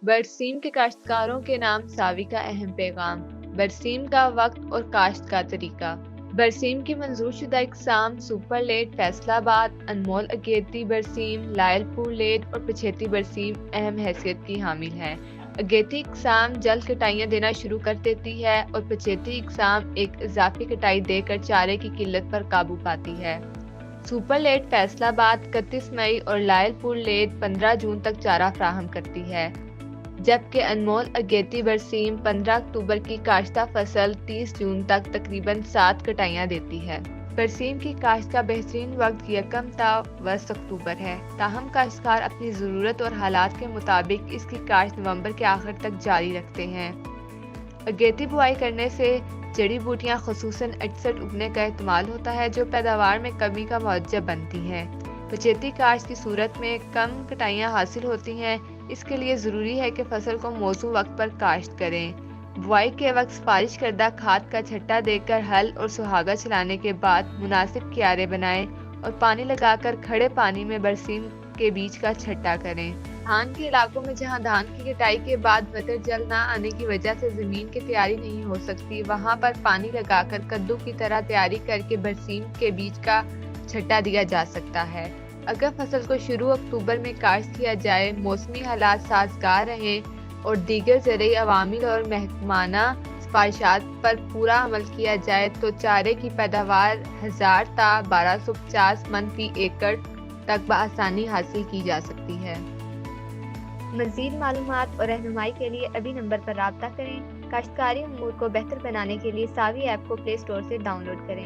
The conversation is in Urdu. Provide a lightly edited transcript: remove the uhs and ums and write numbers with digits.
برسیم کے کاشتکاروں کے نام ساوی کا اہم پیغام، برسیم کا وقت اور کاشت کا طریقہ۔ برسیم کی منظور شدہ اقسام سپر لیٹ فیصلہ آباد، انمول اگیتی برسیم، لائل پور لیٹ اور پچھیتی برسیم اہم حیثیت کی حامل ہیں۔ اگیتی اقسام جلد کٹائیاں دینا شروع کر دیتی ہے اور پچھیتی اقسام ایک اضافی کٹائی دے کر چارے کی قلت پر قابو پاتی ہے۔ سپر لیٹ فیصلہ آباد 31 مئی اور لائل پور لیٹ 15 جون تک چارہ فراہم کرتی ہے، جبکہ انمول اگیتی برسیم 15 اکتوبر کی کاشتہ فصل 30 جون تک تقریباً 7 کٹائیاں دیتی ہے۔ برسیم کی کاشت کا بہترین وقت یکم تا وسط اکتوبر ہے، تاہم کاشتکار اپنی ضرورت اور حالات کے مطابق اس کی کاشت نومبر کے آخر تک جاری رکھتے ہیں۔ اگیتی بوائی کرنے سے جڑی بوٹیاں خصوصاً اٹسٹ اگنے کا احتمال ہوتا ہے، جو پیداوار میں کمی کا موجب بنتی ہیں۔ پچھیتی کاشت کی صورت میں کم کٹائیاں حاصل ہوتی ہیں، اس کے لیے ضروری ہے کہ فصل کو موزوں وقت پر کاشت کریں۔ بوائی کے وقت سفارش کردہ کھاد کا چھٹا دے کر ہل اور سہاگا چلانے کے بعد مناسب کیارے بنائیں اور پانی لگا کر کھڑے پانی میں برسیم کے بیج کا چھٹا کریں۔ دھان کے علاقوں میں جہاں دھان کی کٹائی کے بعد مطر جل نہ آنے کی وجہ سے زمین کی تیاری نہیں ہو سکتی، وہاں پر پانی لگا کر کدو کی طرح تیاری کر کے برسیم کے بیج کا چھٹا دیا جا سکتا ہے۔ اگر فصل کو شروع اکتوبر میں کاشت کیا جائے، موسمی حالات سازگار رہیں اور دیگر زرعی عوامل اور محکمانہ سفارشات پر پورا عمل کیا جائے تو چارے کی پیداوار 1000 تا 1250 من فی ایکڑ تک بآسانی حاصل کی جا سکتی ہے۔ مزید معلومات اور رہنمائی کے لیے ابھی نمبر پر رابطہ کریں۔ کاشتکاری امور کو بہتر بنانے کے لیے ساوی ایپ کو پلے اسٹور سے ڈاؤن لوڈ کریں۔